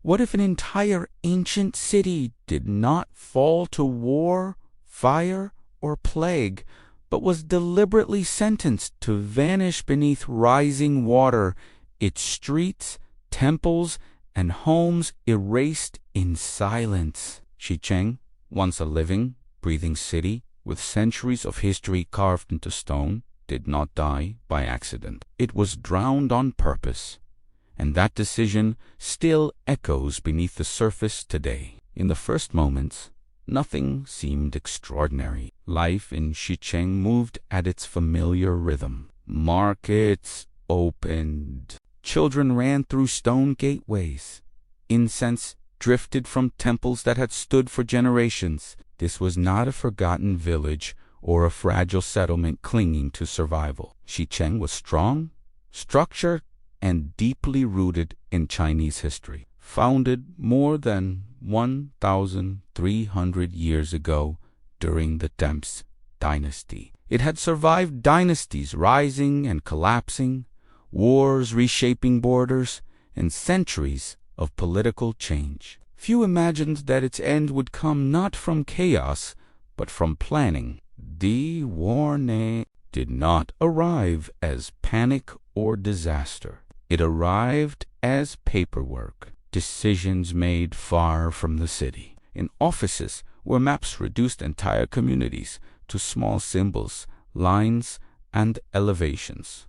What if an entire ancient city did not fall to war, fire, or plague, but was deliberately sentenced to vanish beneath rising water, its streets, temples, and homes erased in silence? Shicheng, once a living, breathing city with centuries of history carved into stone, did not die by accident. It was drowned on purpose, and that decision still echoes beneath the surface today. In the first moments, nothing seemed extraordinary. Life in Shicheng moved at its familiar rhythm. Markets opened. Children ran through stone gateways. Incense drifted from temples that had stood for generations. This was not a forgotten village or a fragile settlement clinging to survival. Shicheng was strong, structured, and deeply rooted in Chinese history. Founded more than 1,300 years ago during the Tang dynasty, it had survived dynasties rising and collapsing, wars reshaping borders, and centuries of political change. Few imagined that its end would come not from chaos, but from planning. The warning did not arrive as panic or disaster. It arrived as paperwork, decisions made far from the city. In offices where maps reduced entire communities to small symbols, lines, and elevations.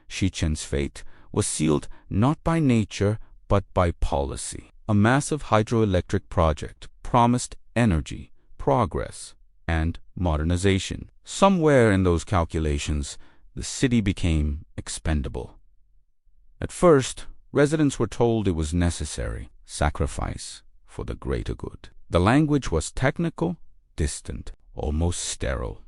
Shicheng's fate was sealed not by nature but by policy. A massive hydroelectric project promised energy, progress, and modernization. Somewhere in those calculations, the city became expendable. At first, residents were told it was necessary, sacrifice for the greater good. The language was technical, distant, almost sterile.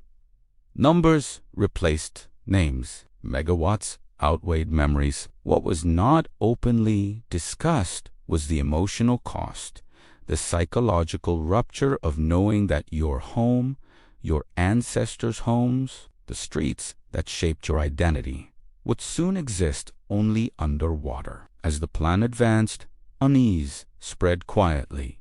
Numbers replaced names. Megawatts outweighed memories. What was not openly discussed was the emotional cost, the psychological rupture of knowing that your home, your ancestors' homes, the streets that shaped your identity, would soon exist only underwater. As the plan advanced, unease spread quietly.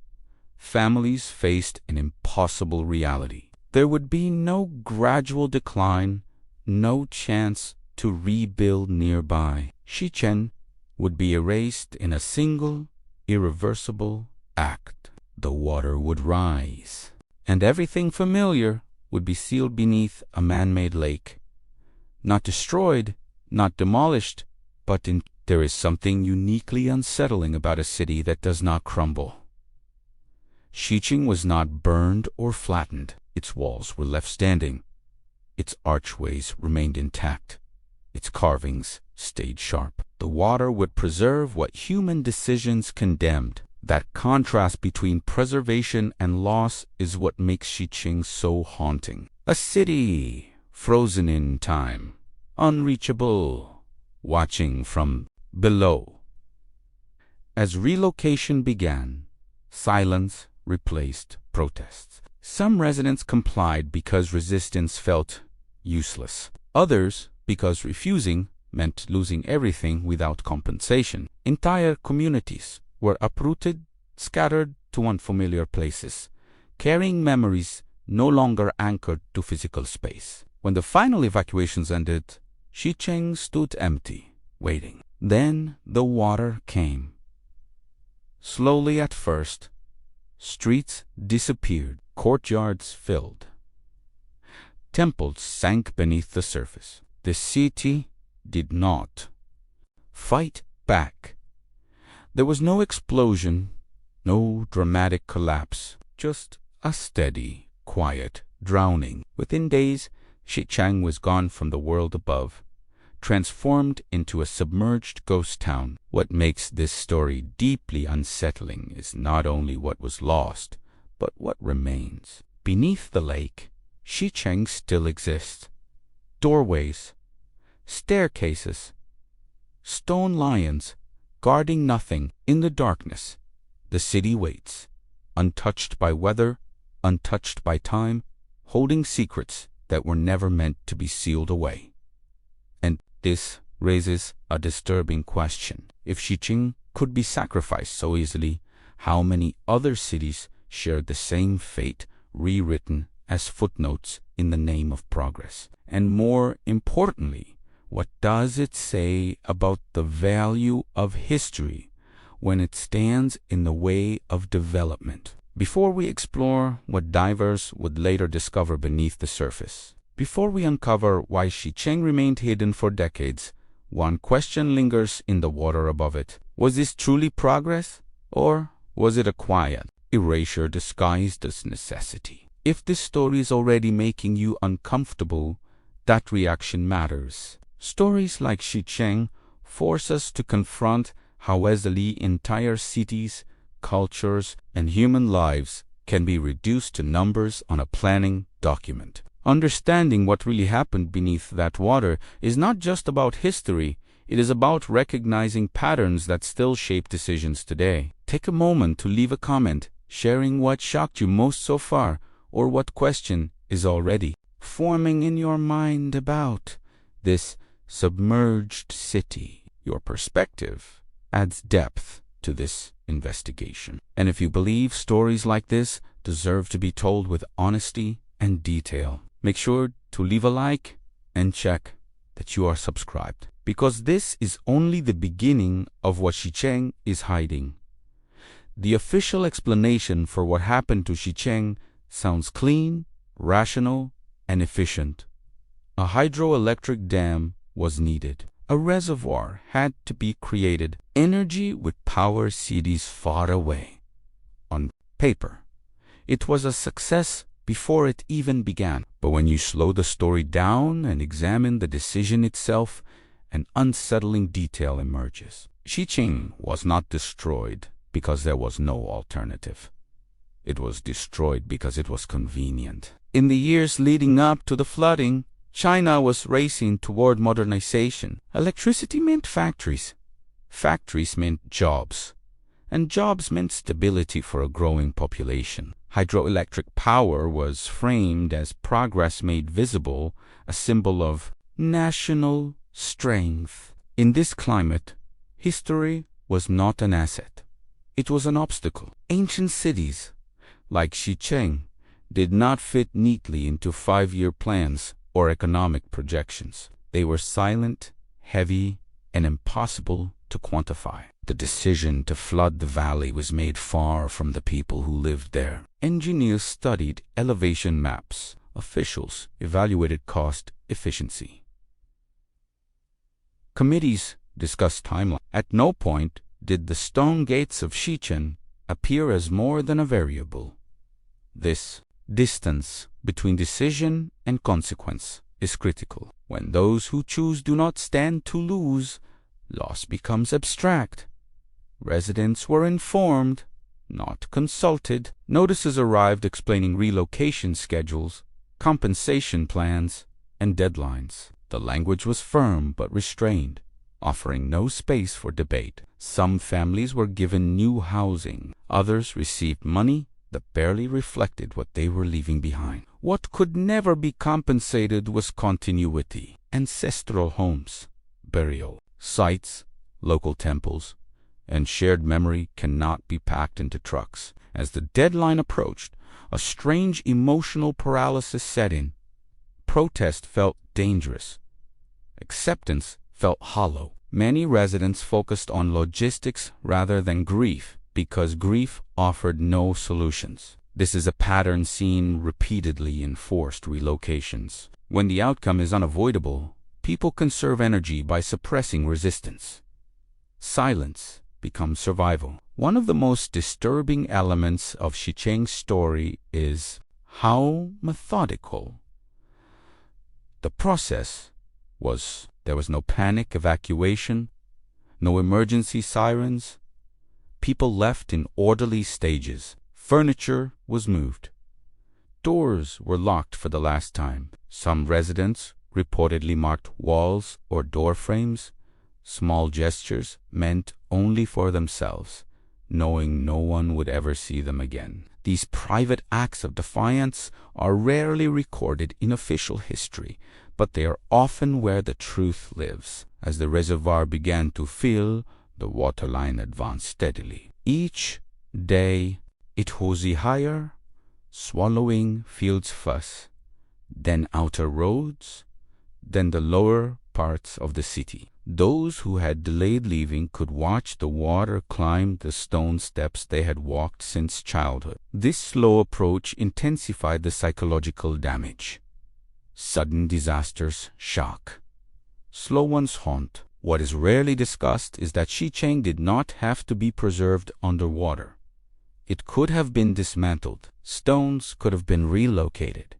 Families faced an impossible reality. There would be no gradual decline, no chance to rebuild nearby. Shicheng would be erased in a single, irreversible act. The water would rise, and everything familiar would be sealed beneath a man-made lake. Not destroyed, not demolished, but there is something uniquely unsettling about a city that does not crumble. Shicheng was not burned or flattened. Its walls were left standing. Its archways remained intact. Its carvings stayed sharp. The water would preserve what human decisions condemned. That contrast between preservation and loss is what makes Shicheng so haunting. A city frozen in time, unreachable, watching from below. As relocation began, silence replaced protests. Some residents complied because resistance felt useless. Others because refusing meant losing everything without compensation. Entire communities were uprooted, scattered to unfamiliar places, carrying memories no longer anchored to physical space. When the final evacuations ended, Shicheng stood empty, waiting. Then the water came. Slowly at first, streets disappeared, courtyards filled. Temples sank beneath the surface. The city did not fight back. There was no explosion, no dramatic collapse, just a steady, quiet drowning. Within days, Shicheng was gone from the world above, transformed into a submerged ghost town. What makes this story deeply unsettling is not only what was lost, but what remains. Beneath the lake, Shicheng still exists. Doorways, staircases, stone lions, guarding nothing. In the darkness, the city waits, untouched by weather, untouched by time, holding secrets that were never meant to be sealed away. And this raises a disturbing question. If Shicheng could be sacrificed so easily, how many other cities shared the same fate, rewritten as footnotes in the name of progress? And more importantly, what does it say about the value of history when it stands in the way of development? Before we explore what divers would later discover beneath the surface, before we uncover why Shicheng remained hidden for decades, one question lingers in the water above it. Was this truly progress, or was it a quiet erasure disguised as necessity? If this story is already making you uncomfortable, that reaction matters. Stories like Shicheng force us to confront how easily entire cities, cultures, and human lives can be reduced to numbers on a planning document. Understanding what really happened beneath that water is not just about history, it is about recognizing patterns that still shape decisions today. Take a moment to leave a comment, sharing what shocked you most so far, or what question is already forming in your mind about this submerged city. Your perspective adds depth to this investigation. And if you believe stories like this deserve to be told with honesty and detail, make sure to leave a like and check that you are subscribed, because this is only the beginning of what Shicheng is hiding. The official explanation for what happened to Shicheng sounds clean, rational, and efficient. A hydroelectric dam was needed. A reservoir had to be created. Energy would power cities far away. On paper, it was a success before it even began. But when you slow the story down and examine the decision itself, an unsettling detail emerges. Shicheng was not destroyed because there was no alternative. It was destroyed because it was convenient. In the years leading up to the flooding, China was racing toward modernization. Electricity meant factories. Factories meant jobs. And jobs meant stability for a growing population. Hydroelectric power was framed as progress made visible, a symbol of national strength. In this climate, history was not an asset. It was an obstacle. Ancient cities, like Shicheng, did not fit neatly into 5-year plans or economic projections. They were silent, heavy, and impossible to quantify. The decision to flood the valley was made far from the people who lived there. Engineers studied elevation maps. Officials evaluated cost efficiency. Committees discussed timeline. At no point did the stone gates of Shicheng appear as more than a variable. This distance between decision and consequence is critical. When those who choose do not stand to lose, loss becomes abstract. Residents were informed, not consulted. Notices arrived explaining relocation schedules, compensation plans, and deadlines. The language was firm but restrained, offering no space for debate. Some families were given new housing. Others received money that barely reflected what they were leaving behind. What could never be compensated was continuity. Ancestral homes, burial sites, local temples, and shared memory cannot be packed into trucks. As the deadline approached, a strange emotional paralysis set in. Protest felt dangerous. Acceptance felt hollow. Many residents focused on logistics rather than grief, because grief offered no solutions. This is a pattern seen repeatedly in forced relocations. When the outcome is unavoidable, people conserve energy by suppressing resistance. Silence becomes survival. One of the most disturbing elements of Shicheng's story is how methodical the process was. There was no panic evacuation, no emergency sirens. People left in orderly stages. Furniture was moved. Doors were locked for the last time. Some residents reportedly marked walls or door frames. Small gestures meant only for themselves, knowing no one would ever see them again. These private acts of defiance are rarely recorded in official history, but they are often where the truth lives. As the reservoir began to fill, The waterline advanced steadily. Each day it rose higher, swallowing fields first, then outer roads, then the lower parts of the city. Those who had delayed leaving could watch the water climb the stone steps they had walked since childhood. This slow approach intensified the psychological damage. Sudden disasters shock. Slow ones haunt. What is rarely discussed is that Shicheng did not have to be preserved underwater. It could have been dismantled. Stones could have been relocated.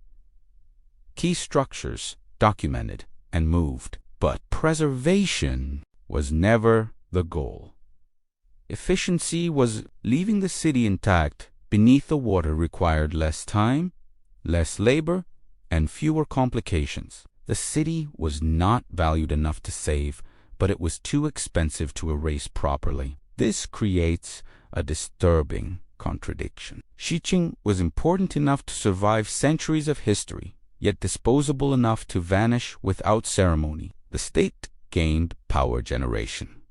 Key structures documented and moved. But preservation was never the goal. Efficiency was leaving the city intact beneath the water required less time, less labor, and fewer complications. The city was not valued enough to save, but it was too expensive to erase properly. This creates a disturbing contradiction. Shicheng was important enough to survive centuries of history, yet disposable enough to vanish without ceremony. The state gained power generation.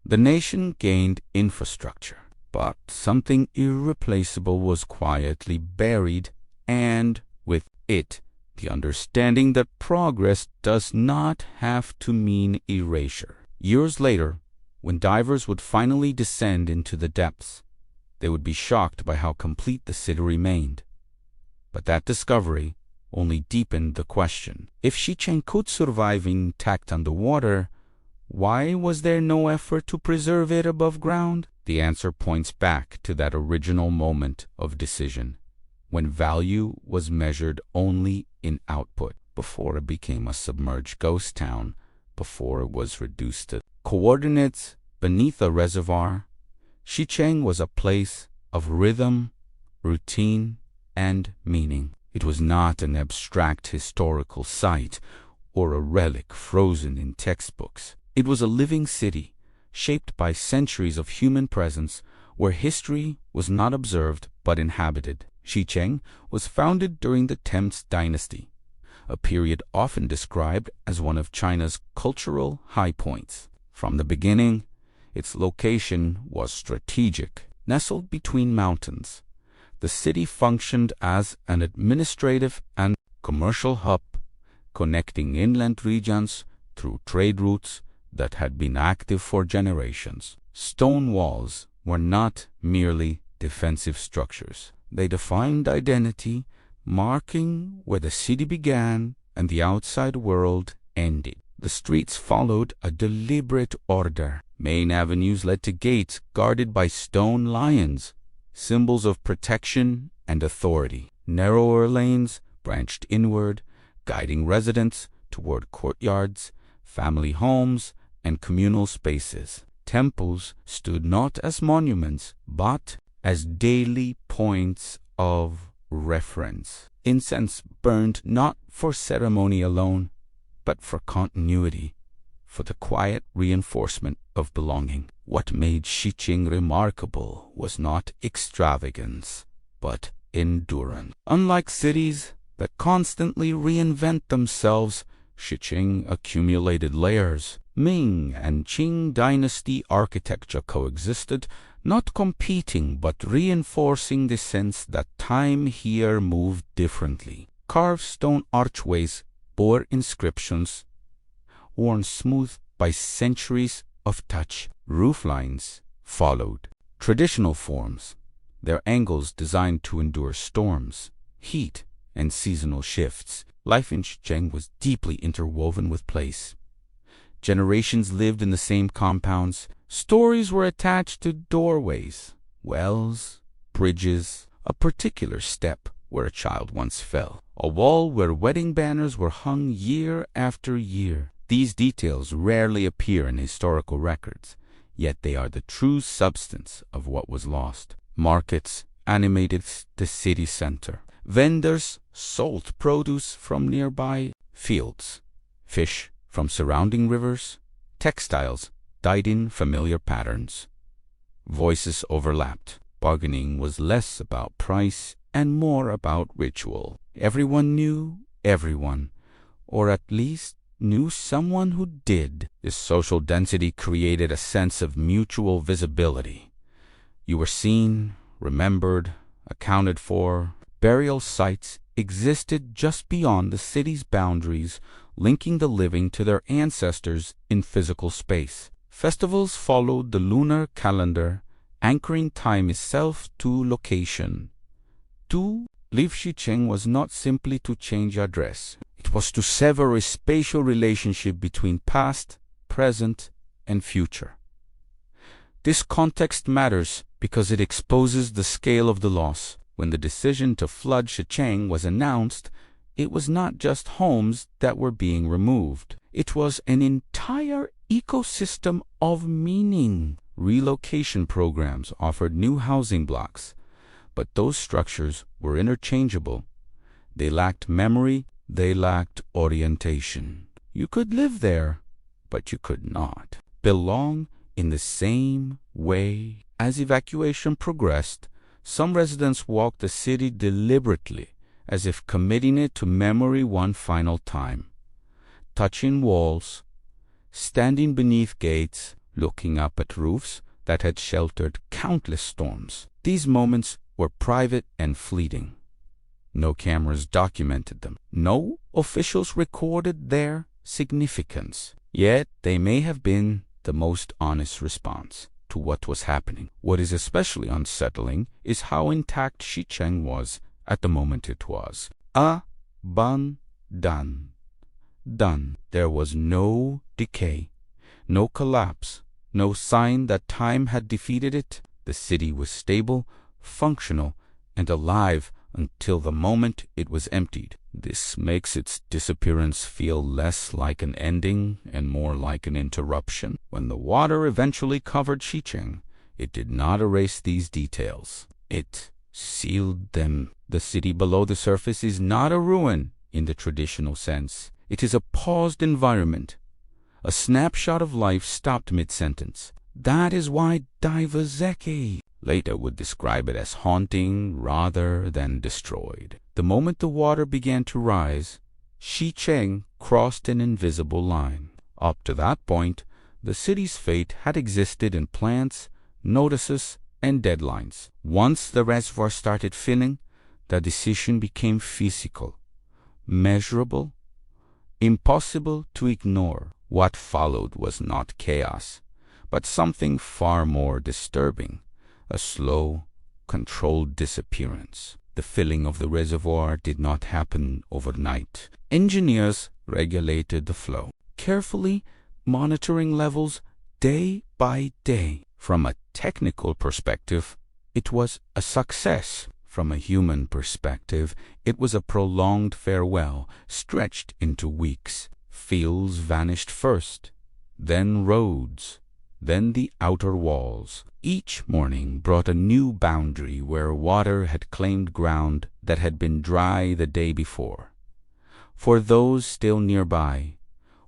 The nation gained infrastructure. But something irreplaceable was quietly buried, and with it, the understanding that progress does not have to mean erasure. Years later, when divers would finally descend into the depths, they would be shocked by how complete the city remained. But that discovery only deepened the question. If Shicheng could survive intact underwater, why was there no effort to preserve it above ground? The answer points back to that original moment of decision, when value was measured only in output, before it became a submerged ghost town, before it was reduced to coordinates beneath a reservoir. Shicheng was a place of rhythm, routine, and meaning. It was not an abstract historical site or a relic frozen in textbooks. It was a living city, shaped by centuries of human presence, where history was not observed but inhabited. Shicheng was founded during the Tang dynasty, a period often described as one of China's cultural high points. From the beginning, its location was strategic. Nestled between mountains, the city functioned as an administrative and commercial hub, connecting inland regions through trade routes that had been active for generations. Stone walls were not merely defensive structures. They defined identity, marking where the city began and the outside world ended. The streets followed a deliberate order. Main avenues led to gates guarded by stone lions, symbols of protection and authority. Narrower lanes branched inward, guiding residents toward courtyards, family homes, and communal spaces. Temples stood not as monuments, but as daily points of reference. Incense burned not for ceremony alone, but for continuity, for the quiet reinforcement of belonging. What made Shicheng remarkable was not extravagance, but endurance. Unlike cities that constantly reinvent themselves, Shicheng accumulated layers. Ming and Qing dynasty architecture coexisted, not competing but reinforcing the sense that time here moved differently. Carved stone archways bore inscriptions worn smooth by centuries of touch. Roof lines followed traditional forms, their angles designed to endure storms, heat, and seasonal shifts. Life in Shicheng was deeply interwoven with place. Generations lived in the same compounds. Stories were attached to doorways, wells, bridges, a particular step where a child once fell, a wall where wedding banners were hung year after year. These details rarely appear in historical records, yet they are the true substance of what was lost. Markets animated the city center. Vendors sold produce from nearby fields, fish from surrounding rivers, textiles dyed in familiar patterns. Voices overlapped. Bargaining was less about price and more about ritual. Everyone knew everyone, or at least knew someone who did. This social density created a sense of mutual visibility. You were seen, remembered, accounted for. Burial sites existed just beyond the city's boundaries, linking the living to their ancestors in physical space. Festivals followed the lunar calendar, anchoring time itself to location. To leave Shicheng was not simply to change address. It was to sever a spatial relationship between past, present, and future. This context matters because it exposes the scale of the loss. When the decision to flood Shicheng was announced, it was not just homes that were being removed. It was an entire ecosystem of meaning. Relocation programs offered new housing blocks, but those structures were interchangeable. They lacked memory, they lacked orientation. You could live there, but you could not belong in the same way. As evacuation progressed, some residents walked the city deliberately, as if committing it to memory one final time. Touching walls, standing beneath gates, looking up at roofs that had sheltered countless storms. These moments were private and fleeting. No cameras documented them. No officials recorded their significance. Yet they may have been the most honest response to what was happening. What is especially unsettling is how intact Shicheng was at the moment it was. Done. There was no decay, no collapse, no sign that time had defeated it. The city was stable, functional, and alive until the moment it was emptied. This makes its disappearance feel less like an ending and more like an interruption. When the water eventually covered Shicheng, it did not erase these details. It sealed them. The city below the surface is not a ruin in the traditional sense. It is a paused environment, a snapshot of life stopped mid-sentence. That is why decay later would describe it as haunting rather than destroyed. The moment the water began to rise, Shicheng crossed an invisible line. Up to that point, the city's fate had existed in plans, notices, and deadlines. Once the reservoir started filling, the decision became physical, measurable, impossible to ignore. What followed was not chaos, but something far more disturbing. A slow, controlled disappearance. The filling of the reservoir did not happen overnight. Engineers regulated the flow, carefully monitoring levels day by day. From a technical perspective, it was a success. From a human perspective, it was a prolonged farewell, stretched into weeks. Fields vanished first, then roads, then the outer walls. Each morning brought a new boundary where water had claimed ground that had been dry the day before. For those still nearby,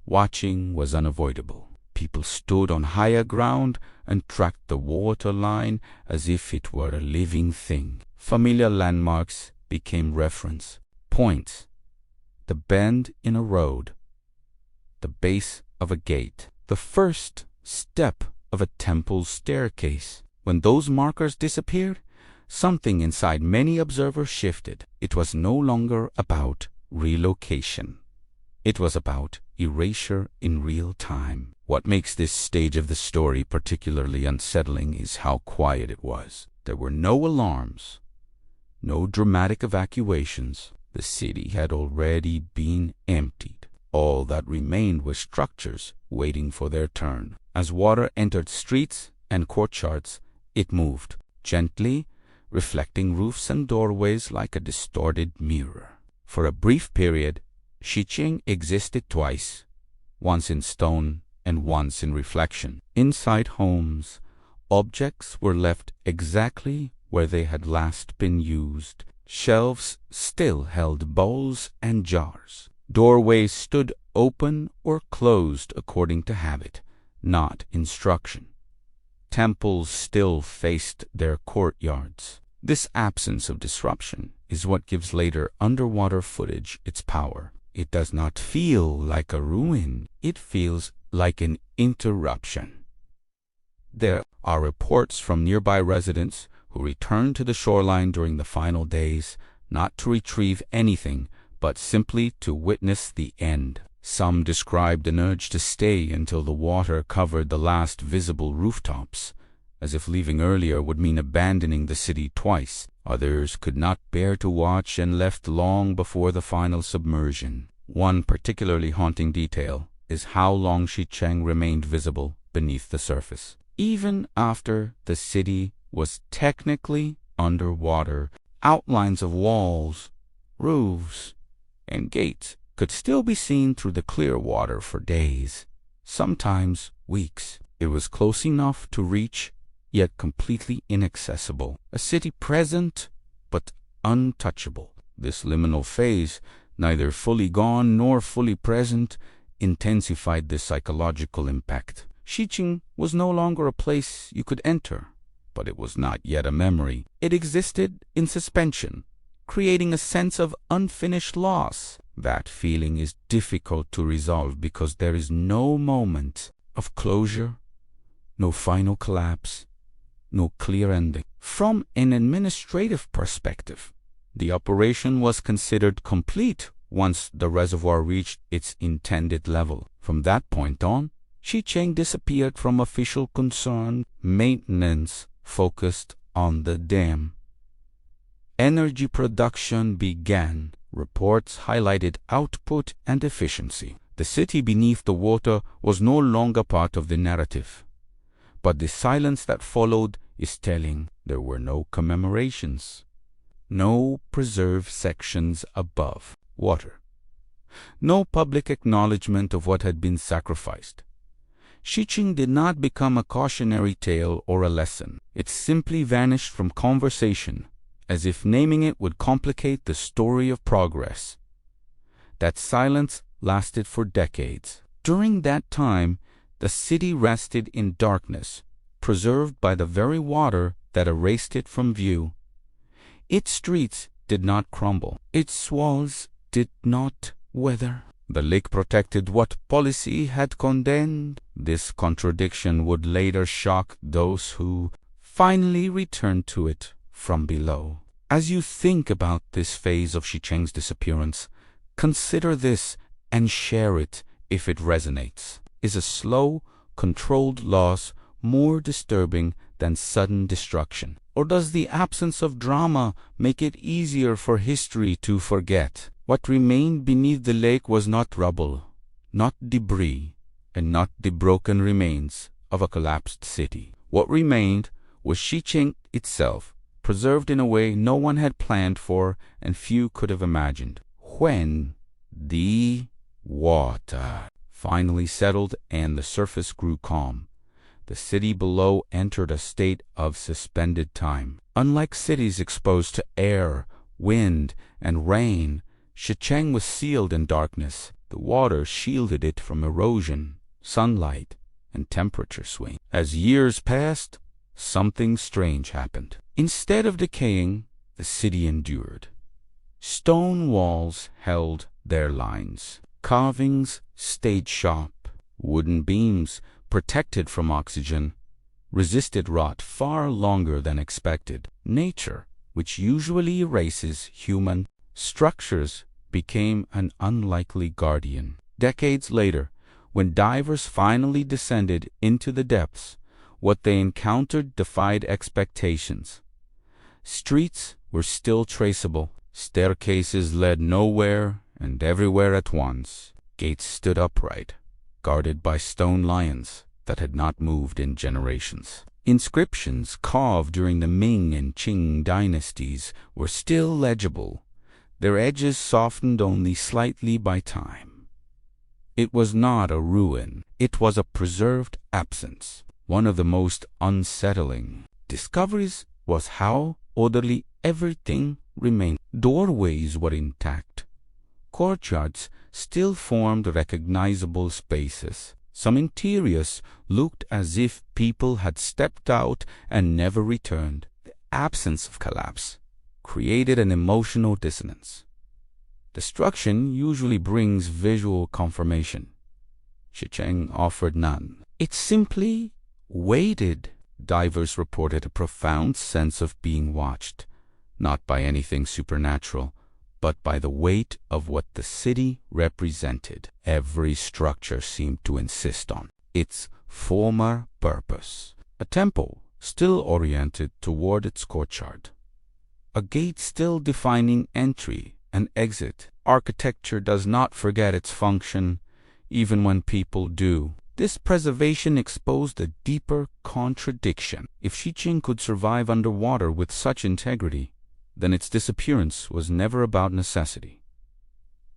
watching was unavoidable. People stood on higher ground and tracked the water line as if it were a living thing. Familiar landmarks became reference points. The bend in a road, the base of a gate, the first step of a temple's staircase. When those markers disappeared, something inside many observers shifted. It was no longer about relocation. It was about erasure in real time. What makes this stage of the story particularly unsettling is how quiet it was. There were no alarms, no dramatic evacuations. The city had already been emptied. All that remained were structures waiting for their turn. As water entered streets and courtyards, it moved, gently, reflecting roofs and doorways like a distorted mirror. For a brief period, Shicheng existed twice, once in stone and once in reflection. Inside homes, objects were left exactly where they had last been used. Shelves still held bowls and jars. Doorways stood open or closed according to habit, not instruction. Temples still faced their courtyards. This absence of disruption is what gives later underwater footage its power. It does not feel like a ruin. It feels like an interruption. There are reports from nearby residents who returned to the shoreline during the final days, not to retrieve anything, but simply to witness the end. Some described an urge to stay until the water covered the last visible rooftops, as if leaving earlier would mean abandoning the city twice. Others could not bear to watch and left long before the final submersion. One particularly haunting detail is how long Shicheng remained visible beneath the surface. Even after the city was technically underwater, outlines of walls, roofs, and gates could still be seen through the clear water for days, sometimes weeks. It was close enough to reach, yet completely inaccessible. A city present, but untouchable. This liminal phase, neither fully gone nor fully present, intensified the psychological impact. Shicheng was no longer a place you could enter, but it was not yet a memory. It existed in suspension, creating a sense of unfinished loss. That feeling is difficult to resolve because there is no moment of closure, no final collapse, no clear ending. From an administrative perspective, the operation was considered complete once the reservoir reached its intended level. From that point on, Shicheng disappeared from official concern. Maintenance focused on the dam. Energy production began. Reports highlighted output and efficiency. The city beneath the water was no longer part of the narrative. But the silence that followed is telling. There were no commemorations, no preserved sections above water, no public acknowledgement of what had been sacrificed. Shicheng did not become a cautionary tale or a lesson. It simply vanished from conversation, as if naming it would complicate the story of progress. That silence lasted for decades. During that time, the city rested in darkness, preserved by the very water that erased it from view. Its streets did not crumble. Its walls did not weather. The lake protected what policy had condemned. This contradiction would later shock those who finally returned to it from below. As you think about this phase of Shicheng's disappearance, consider this and share it if it resonates. Is a slow, controlled loss more disturbing than sudden destruction? Or does the absence of drama make it easier for history to forget? What remained beneath the lake was not rubble, not debris, and not the broken remains of a collapsed city. What remained was Shicheng itself, preserved in a way no one had planned for and few could have imagined. When the water finally settled and the surface grew calm, the city below entered a state of suspended time. Unlike cities exposed to air, wind, and rain, Shicheng was sealed in darkness. The water shielded it from erosion, sunlight, and temperature swing. As years passed, something strange happened. Instead of decaying, the city endured. Stone walls held their lines. Carvings stayed sharp. Wooden beams, protected from oxygen, resisted rot far longer than expected. Nature, which usually erases human structures, became an unlikely guardian. Decades later, when divers finally descended into the depths, what they encountered defied expectations. Streets were still traceable. Staircases led nowhere and everywhere at once. Gates stood upright, guarded by stone lions that had not moved in generations. Inscriptions carved during the Ming and Qing dynasties were still legible, their edges softened only slightly by time. It was not a ruin. It was a preserved absence. One of the most unsettling discoveries was how orderly everything remained. Doorways were intact. Courtyards still formed recognizable spaces. Some interiors looked as if people had stepped out and never returned. The absence of collapse created an emotional dissonance. Destruction usually brings visual confirmation. Shicheng offered none. It simply waited. Divers reported a profound sense of being watched, not by anything supernatural, but by the weight of what the city represented. Every structure seemed to insist on its former purpose. A temple still oriented toward its courtyard. A gate still defining entry and exit. Architecture does not forget its function, even when people do. This preservation exposed a deeper contradiction. If Shicheng could survive underwater with such integrity, then its disappearance was never about necessity.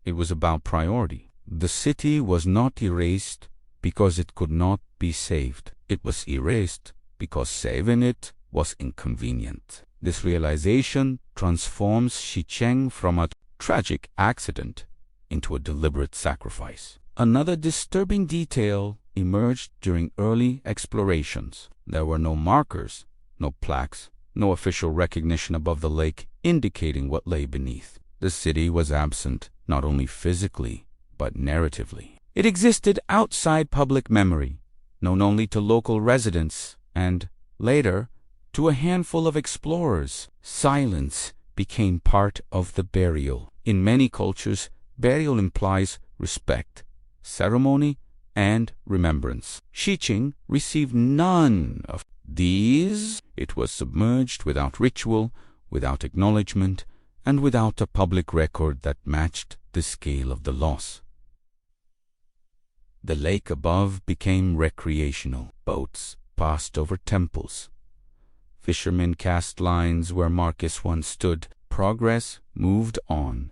It was about priority. The city was not erased because it could not be saved. It was erased because saving it was inconvenient. This realization transforms Shicheng from a tragic accident into a deliberate sacrifice. Another disturbing detail emerged during early explorations. There were no markers, no plaques, no official recognition above the lake indicating what lay beneath. The city was absent, not only physically, but narratively. It existed outside public memory, known only to local residents and, later, to a handful of explorers. Silence became part of the burial. In many cultures, burial implies respect, ceremony, and remembrance. Shicheng received none of these. It was submerged without ritual, without acknowledgement, and without a public record that matched the scale of the loss. The lake above became recreational. Boats passed over temples. Fishermen cast lines where Marcus once stood. Progress moved on,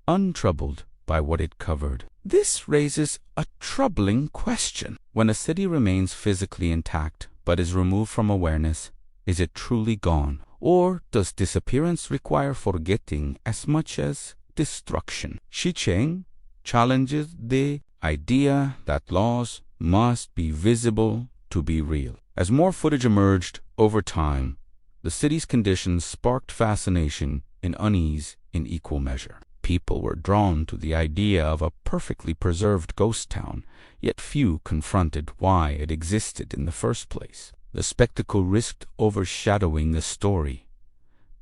untroubled by what it covered. This raises a troubling question. When a city remains physically intact but is removed from awareness, is it truly gone? Or does disappearance require forgetting as much as destruction? Shicheng challenges the idea that loss must be visible to be real. As more footage emerged over time, the city's conditions sparked fascination and unease in equal measure. People were drawn to the idea of a perfectly preserved ghost town, yet few confronted why it existed in the first place. The spectacle risked overshadowing the story.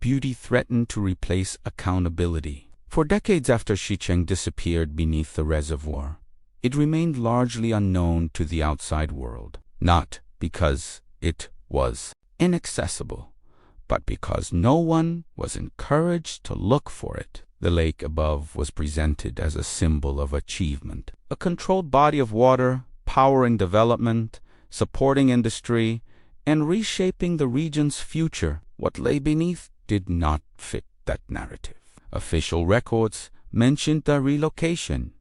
Beauty threatened to replace accountability. For decades after Shicheng disappeared beneath the reservoir, it remained largely unknown to the outside world, not because it was inaccessible, but because no one was encouraged to look for it. The lake above was presented as a symbol of achievement, a controlled body of water, powering development, supporting industry, and reshaping the region's future. What lay beneath did not fit that narrative. Official records mentioned the relocation.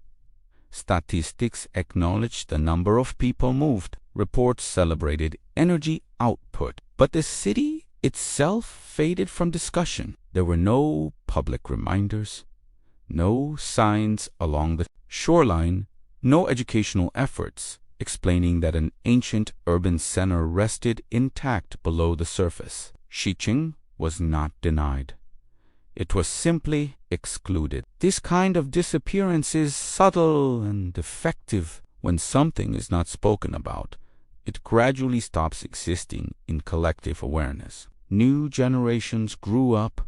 Statistics acknowledged the number of people moved. Reports celebrated energy output, but the city itself faded from discussion. There were no public reminders, no signs along the shoreline, no educational efforts explaining that an ancient urban center rested intact below the surface. Shicheng was not denied. It was simply excluded. This kind of disappearance is subtle and effective. When something is not spoken about, it gradually stops existing in collective awareness. New generations grew up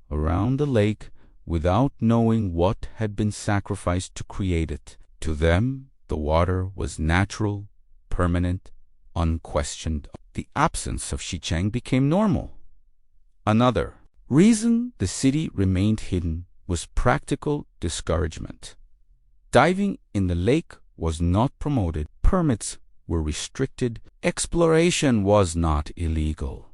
around the lake without knowing what had been sacrificed to create it. To them, the water was natural, permanent, unquestioned. The absence of Shicheng became normal. Another reason the city remained hidden was practical discouragement. Diving in the lake was not promoted. Permits were restricted. Exploration was not illegal,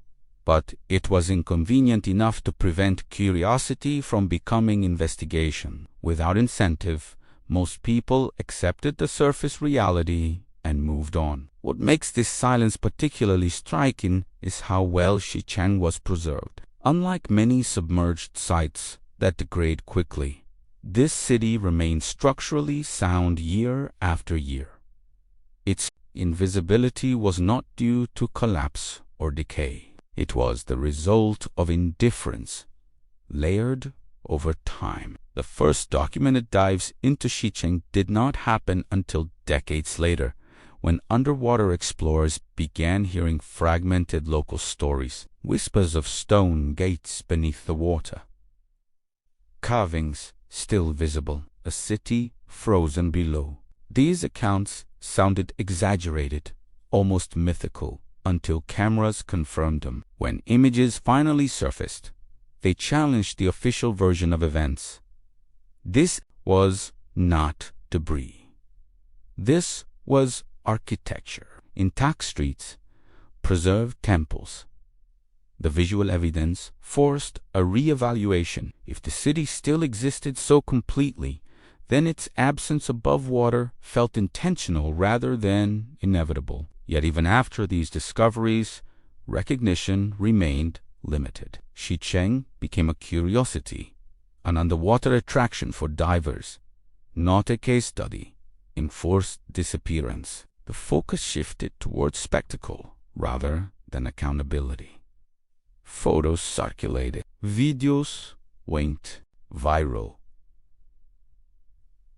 but it was inconvenient enough to prevent curiosity from becoming investigation. Without incentive, most people accepted the surface reality and moved on. What makes this silence particularly striking is how well Shicheng was preserved. Unlike many submerged sites that degrade quickly, this city remained structurally sound year after year. Its invisibility was not due to collapse or decay. It was the result of indifference, layered over time. The first documented dives into Shicheng did not happen until decades later, when underwater explorers began hearing fragmented local stories, whispers of stone gates beneath the water, carvings still visible, a city frozen below. These accounts sounded exaggerated, almost mythical, until cameras confirmed them. When images finally surfaced, they challenged the official version of events. This was not debris. This was architecture. Intact streets, preserved temples. The visual evidence forced a re-evaluation. If the city still existed so completely, then its absence above water felt intentional rather than inevitable. Yet even after these discoveries, recognition remained limited. Shicheng became a curiosity, an underwater attraction for divers, not a case study in forced disappearance. The focus shifted towards spectacle rather than accountability. Photos circulated. Videos went viral.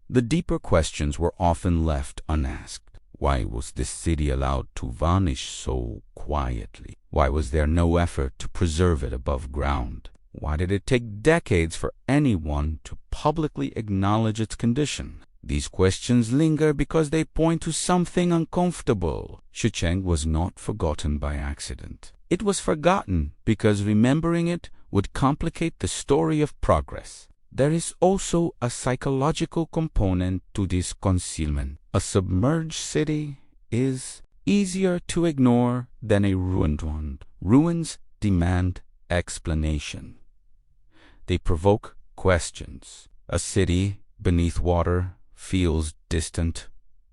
The deeper questions were often left unasked. Why was this city allowed to vanish so quietly? Why was there no effort to preserve it above ground? Why did it take decades for anyone to publicly acknowledge its condition? These questions linger because they point to something uncomfortable. Shicheng was not forgotten by accident. It was forgotten because remembering it would complicate the story of progress. There is also a psychological component to this concealment. A submerged city is easier to ignore than a ruined one. Ruins demand explanation. They provoke questions. A city beneath water feels distant,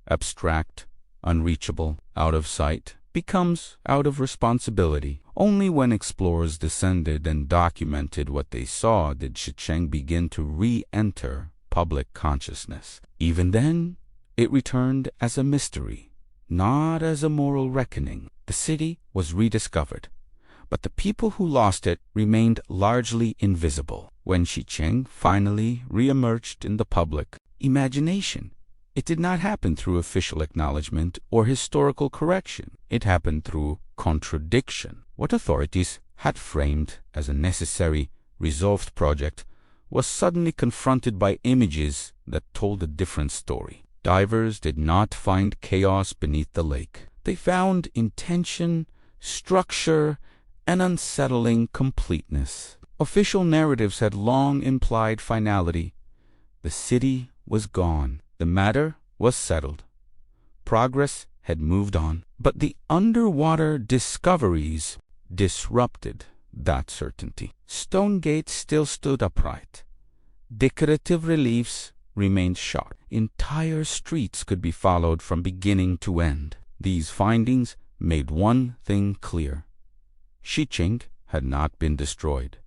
abstract, unreachable, out of sight, becomes out of responsibility. Only when explorers descended and documented what they saw did Shicheng begin to re-enter public consciousness. Even then, it returned as a mystery, not as a moral reckoning. The city was rediscovered, but the people who lost it remained largely invisible. When Shicheng finally re-emerged in the public imagination, it did not happen through official acknowledgement or historical correction. It happened through contradiction. What authorities had framed as a necessary, resolved project was suddenly confronted by images that told a different story. Divers did not find chaos beneath the lake. They found intention, structure, and unsettling completeness. Official narratives had long implied finality. The city was gone. The matter was settled. Progress had moved on. But the underwater discoveries disrupted that certainty. Stone gates still stood upright. Decorative reliefs remained sharp. Entire streets could be followed from beginning to end. These findings made one thing clear. Shicheng had not been destroyed.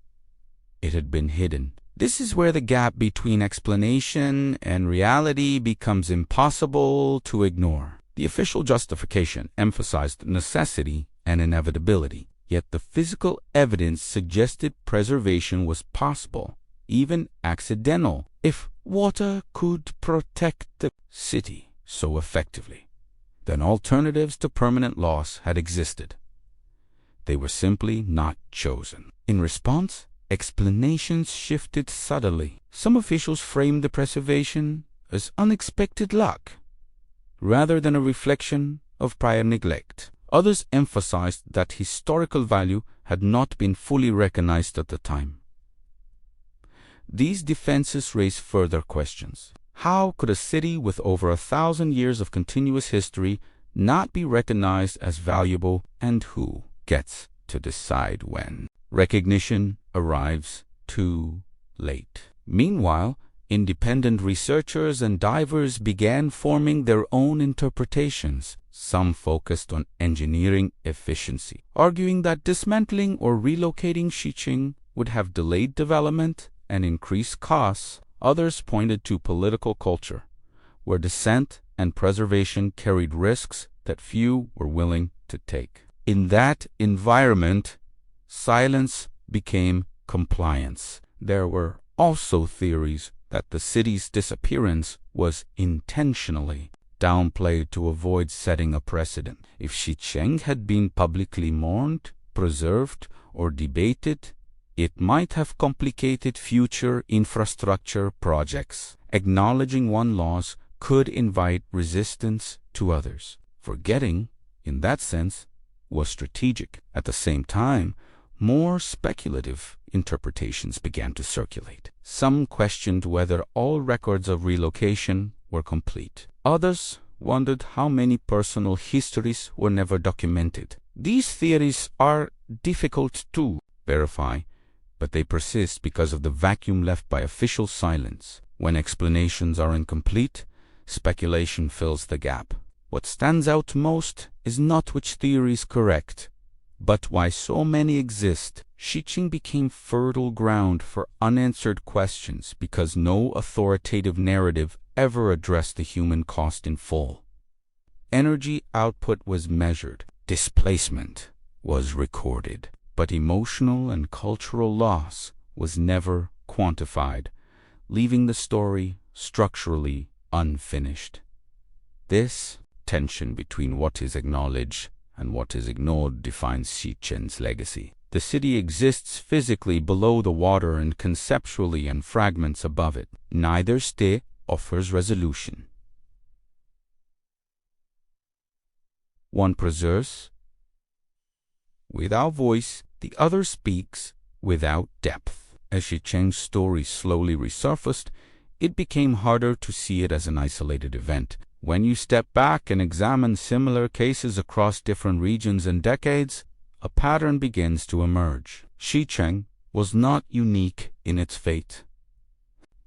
It had been hidden. This is where the gap between explanation and reality becomes impossible to ignore. The official justification emphasized necessity and inevitability, yet the physical evidence suggested preservation was possible, even accidental, if water could protect the city so effectively. Then alternatives to permanent loss had existed. They were simply not chosen. In response, explanations shifted subtly. Some officials framed the preservation as unexpected luck, rather than a reflection of prior neglect. Others emphasized that historical value had not been fully recognized at the time. These defenses raise further questions. How could a city with over 1,000 years of continuous history not be recognized as valuable, and who gets to decide when? Recognition arrives too late. Meanwhile, independent researchers and divers began forming their own interpretations. Some focused on engineering efficiency, arguing that dismantling or relocating Shicheng would have delayed development and increased costs. Others pointed to political culture, where dissent and preservation carried risks that few were willing to take. In that environment, silence became compliance. There were also theories that the city's disappearance was intentionally downplayed to avoid setting a precedent. If Shicheng had been publicly mourned, preserved, or debated, it might have complicated future infrastructure projects. Acknowledging one loss could invite resistance to others. Forgetting, in that sense, was strategic. At the same time, more speculative interpretations began to circulate. Some questioned whether all records of relocation were complete. Others wondered how many personal histories were never documented. These theories are difficult to verify, but they persist because of the vacuum left by official silence. When explanations are incomplete, speculation fills the gap. What stands out most is not which theory is correct, but why so many exist. Shicheng became fertile ground for unanswered questions because no authoritative narrative ever addressed the human cost in full. Energy output was measured, displacement was recorded, but emotional and cultural loss was never quantified, leaving the story structurally unfinished. This tension between what is acknowledged and what is ignored defines Shicheng's legacy. The city exists physically below the water and conceptually in fragments above it. Neither state offers resolution. One preserves without voice, the other speaks without depth. As Shicheng's story slowly resurfaced, it became harder to see it as an isolated event. When you step back and examine similar cases across different regions and decades, a pattern begins to emerge. Shicheng was not unique in its fate.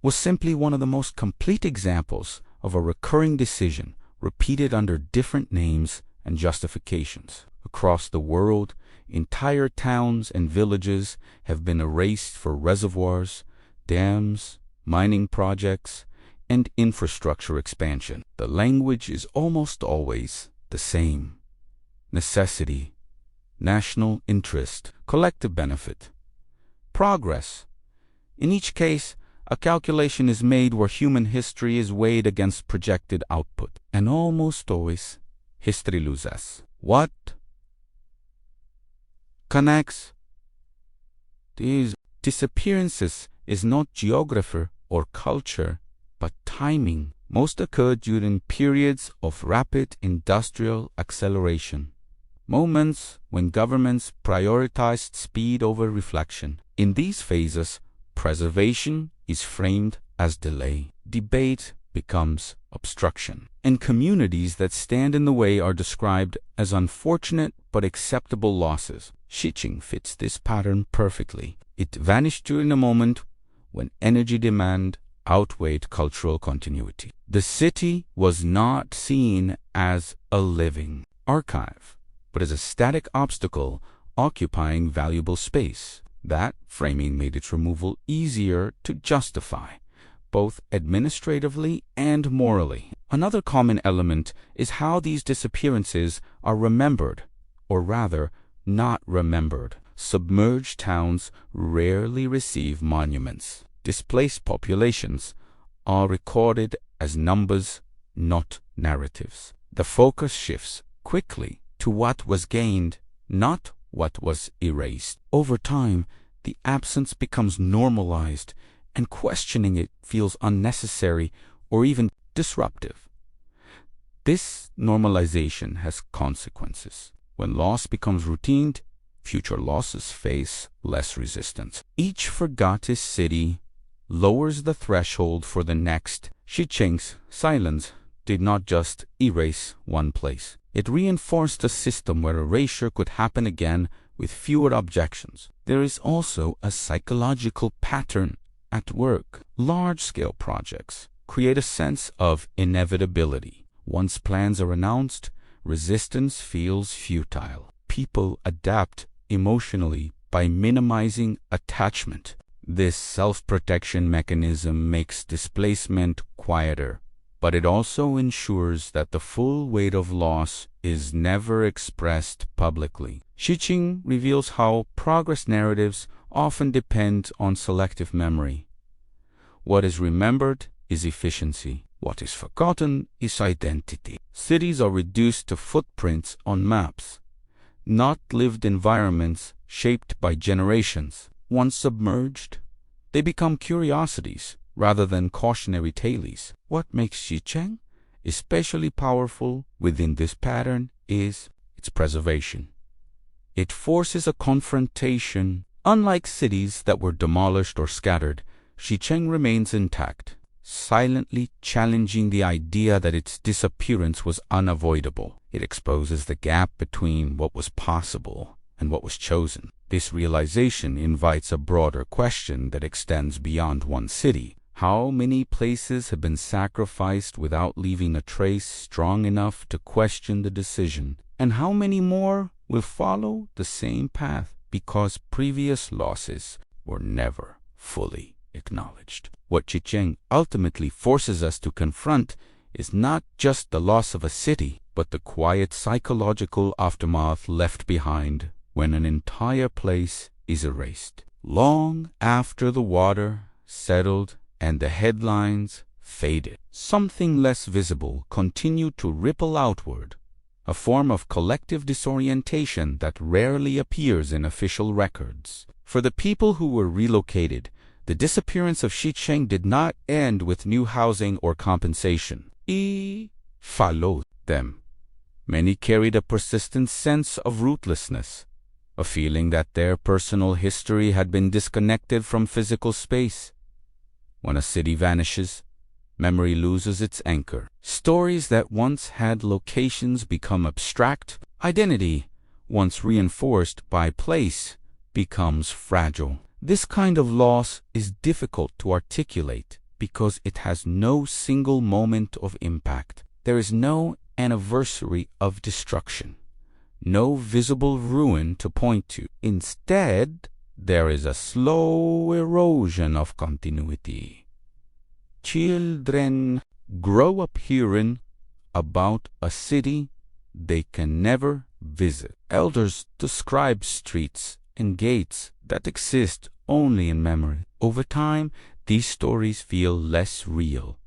Was simply one of the most complete examples of a recurring decision repeated under different names and justifications. Across the world, entire towns and villages have been erased for reservoirs, dams, mining projects, and infrastructure expansion. The language is almost always the same. Necessity, national interest, collective benefit, progress. In each case, a calculation is made where human history is weighed against projected output. And almost always, history loses. What connects these disappearances is not geography or culture, but timing. Most occurred during periods of rapid industrial acceleration, moments when governments prioritized speed over reflection. In these phases, preservation is framed as delay. Debate becomes obstruction, and communities that stand in the way are described as unfortunate but acceptable losses. Shicheng fits this pattern perfectly. It vanished during a moment when energy demand outweighed cultural continuity. The city was not seen as a living archive, but as a static obstacle occupying valuable space. That framing made its removal easier to justify, both administratively and morally. Another common element is how these disappearances are remembered, or rather, not remembered. Submerged towns rarely receive monuments. Displaced populations are recorded as numbers, not narratives. The focus shifts quickly to what was gained, not what was erased. Over time, the absence becomes normalized, and questioning it feels unnecessary or even disruptive. This normalization has consequences. When loss becomes routine, future losses face less resistance. Each forgotten city lowers the threshold for the next. Shicheng's silence did not just erase one place. It reinforced a system where erasure could happen again with fewer objections. There is also a psychological pattern at work. Large-scale projects create a sense of inevitability. Once plans are announced, resistance feels futile. People adapt emotionally by minimizing attachment. This self-protection mechanism makes displacement quieter, but it also ensures that the full weight of loss is never expressed publicly. Shicheng reveals how progress narratives often depend on selective memory. What is remembered is efficiency. What is forgotten is identity. Cities are reduced to footprints on maps, not lived environments shaped by generations. Once submerged, they become curiosities rather than cautionary tales. What makes Shicheng especially powerful within this pattern is its preservation. It forces a confrontation. Unlike cities that were demolished or scattered, Shicheng remains intact, silently challenging the idea that its disappearance was unavoidable. It exposes the gap between what was possible and what was chosen. This realization invites a broader question that extends beyond one city. How many places have been sacrificed without leaving a trace strong enough to question the decision? And how many more will follow the same path because previous losses were never fully acknowledged? What Shicheng ultimately forces us to confront is not just the loss of a city, but the quiet psychological aftermath left behind when an entire place is erased. Long after the water settled and the headlines faded, something less visible continued to ripple outward, a form of collective disorientation that rarely appears in official records. For the people who were relocated, the disappearance of Shicheng did not end with new housing or compensation. It followed them. Many carried a persistent sense of rootlessness, a feeling that their personal history had been disconnected from physical space. When a city vanishes, memory loses its anchor. Stories that once had locations become abstract. Identity, once reinforced by place, becomes fragile. This kind of loss is difficult to articulate because it has no single moment of impact. There is no anniversary of destruction, no visible ruin to point to. Instead, there is a slow erosion of continuity. Children grow up hearing about a city they can never visit. Elders describe streets and gates that exist only in memory. Over time, these stories feel less real,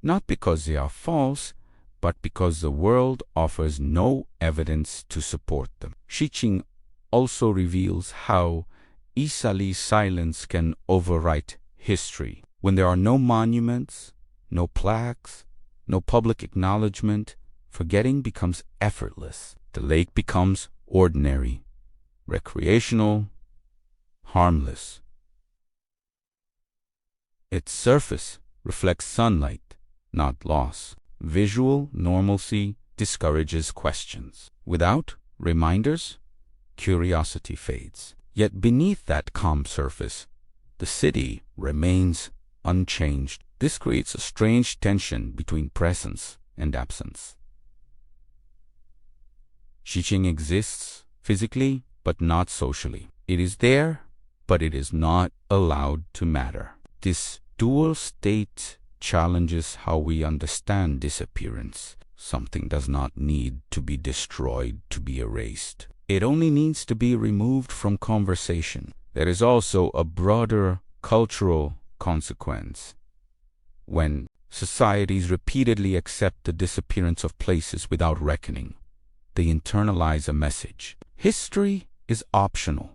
not because they are false, but because the world offers no evidence to support them. Shicheng also reveals how easily silence can overwrite history. When there are no monuments, no plaques, no public acknowledgement, forgetting becomes effortless. The lake becomes ordinary, recreational, harmless. Its surface reflects sunlight, not loss. Visual normalcy discourages questions. Without reminders, curiosity fades. Yet beneath that calm surface, the city remains unchanged. This creates a strange tension between presence and absence. Shicheng exists physically, but not socially. It is there, but it is not allowed to matter. This dual state challenges how we understand disappearance. Something does not need to be destroyed to be erased. It only needs to be removed from conversation. There is also a broader cultural consequence. When societies repeatedly accept the disappearance of places without reckoning, they internalize a message. History is optional.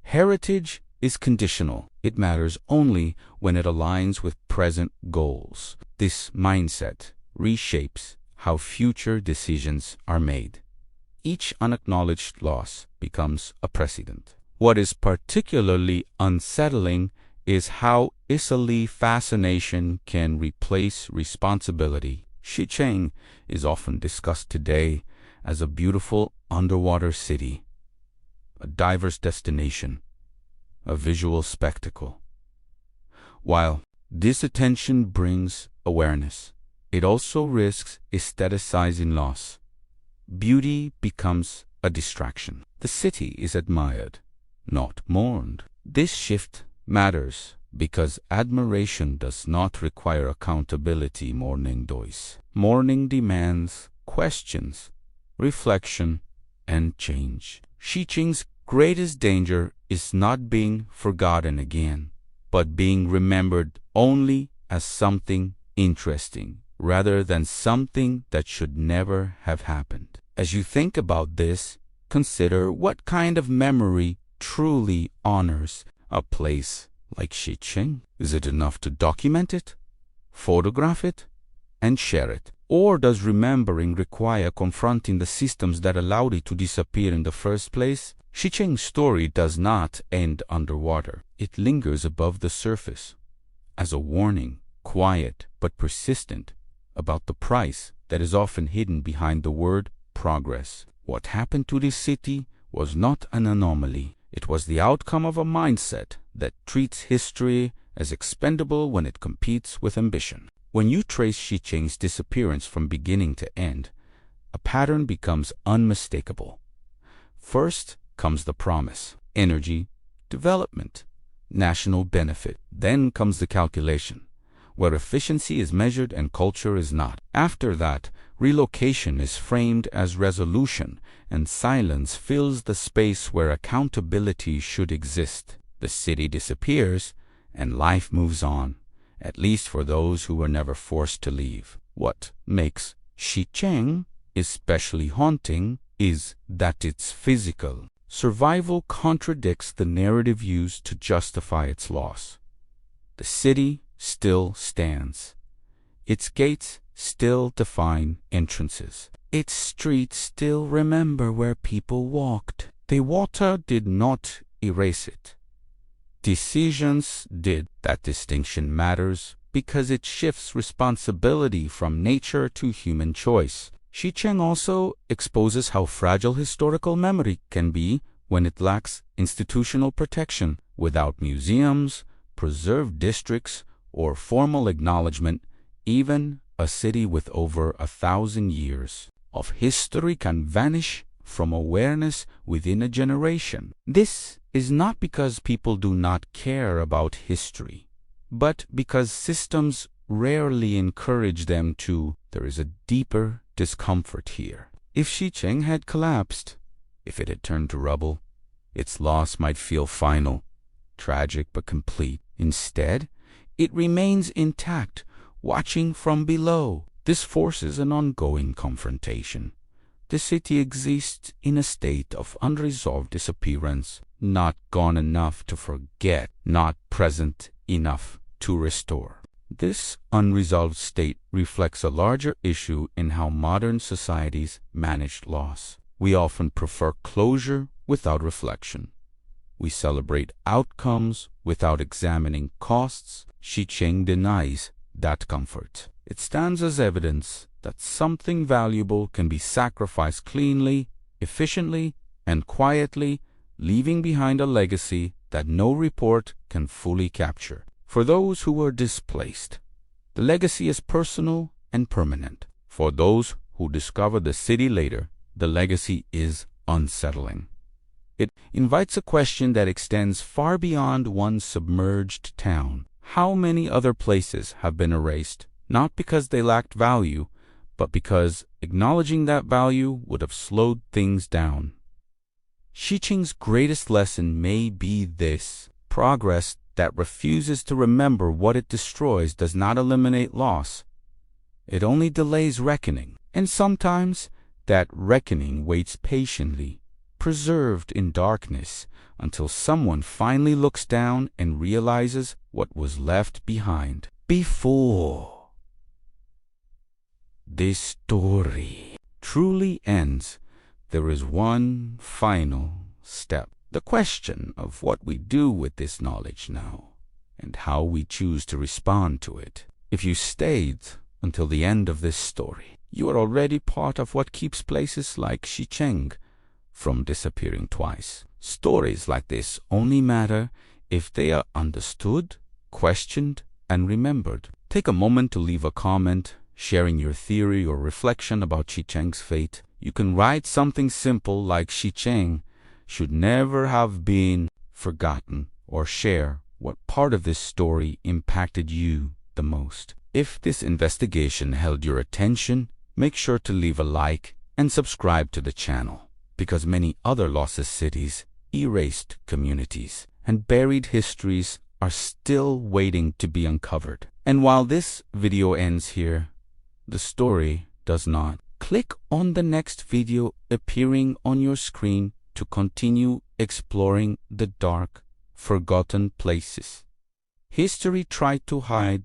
Heritage is conditional. It matters only when it aligns with present goals. This mindset reshapes how future decisions are made. Each unacknowledged loss becomes a precedent. What is particularly unsettling is how easily fascination can replace responsibility. Shicheng is often discussed today as a beautiful underwater city, a diverse destination, a visual spectacle. While this attention brings awareness, it also risks aestheticizing loss. Beauty becomes a distraction. The city is admired, not mourned. This shift matters because admiration does not require accountability. Mourning does. Mourning demands questions, reflection, and change. Shicheng's greatest danger is not being forgotten again, but being remembered only as something interesting rather than something that should never have happened. As you think about this, consider what kind of memory truly honors a place like Shicheng. Is it enough to document it, photograph it, and share it? Or does remembering require confronting the systems that allowed it to disappear in the first place? Shicheng's story does not end underwater. It lingers above the surface as a warning, quiet but persistent, about the price that is often hidden behind the word progress. What happened to this city was not an anomaly. It was the outcome of a mindset that treats history as expendable when it competes with ambition. When you trace Shicheng's disappearance from beginning to end, a pattern becomes unmistakable. First comes the promise, energy, development, national benefit. Then comes the calculation, where efficiency is measured and culture is not. After that, relocation is framed as resolution, and silence fills the space where accountability should exist. The city disappears, and life moves on, at least for those who were never forced to leave. What makes Shicheng especially haunting is that it's physical. Survival contradicts the narrative used to justify its loss. The city still stands. Its gates still define entrances. Its streets still remember where people walked. The water did not erase it. Decisions did. That distinction matters because it shifts responsibility from nature to human choice. Shicheng also exposes how fragile historical memory can be when it lacks institutional protection. Without museums, preserved districts, or formal acknowledgement, even a city with over 1,000 years of history can vanish from awareness within a generation. This is not because people do not care about history, but because systems rarely encourage them to. There is a deeper discomfort here. If Shicheng had collapsed, if it had turned to rubble, its loss might feel final, tragic but complete. Instead, it remains intact, watching from below. This forces an ongoing confrontation. The city exists in a state of unresolved disappearance, not gone enough to forget, not present enough to restore. This unresolved state reflects a larger issue in how modern societies manage loss. We often prefer closure without reflection. We celebrate outcomes without examining costs. Shicheng denies that comfort. It stands as evidence that something valuable can be sacrificed cleanly, efficiently, and quietly, leaving behind a legacy that no report can fully capture. For those who were displaced, the legacy is personal and permanent. For those who discover the city later, the legacy is unsettling. It invites a question that extends far beyond one submerged town. How many other places have been erased, not because they lacked value, but because acknowledging that value would have slowed things down? Shicheng's greatest lesson may be this: progress that refuses to remember what it destroys does not eliminate loss. It only delays reckoning. And sometimes that reckoning waits patiently, preserved in darkness, until someone finally looks down and realizes what was left behind. Before this story truly ends, there is one final step. The question of what we do with this knowledge now, and how we choose to respond to it. If you stayed until the end of this story, you are already part of what keeps places like Shicheng from disappearing twice. Stories like this only matter if they are understood, questioned, and remembered. Take a moment to leave a comment, sharing your theory or reflection about Shicheng's fate. You can write something simple like Shicheng should never have been forgotten, or share what part of this story impacted you the most. If this investigation held your attention, make sure to leave a like and subscribe to the channel, because many other lost cities, erased communities, and buried histories are still waiting to be uncovered. And while this video ends here, the story does not. Click on the next video appearing on your screen to continue exploring the dark, forgotten places history tried to hide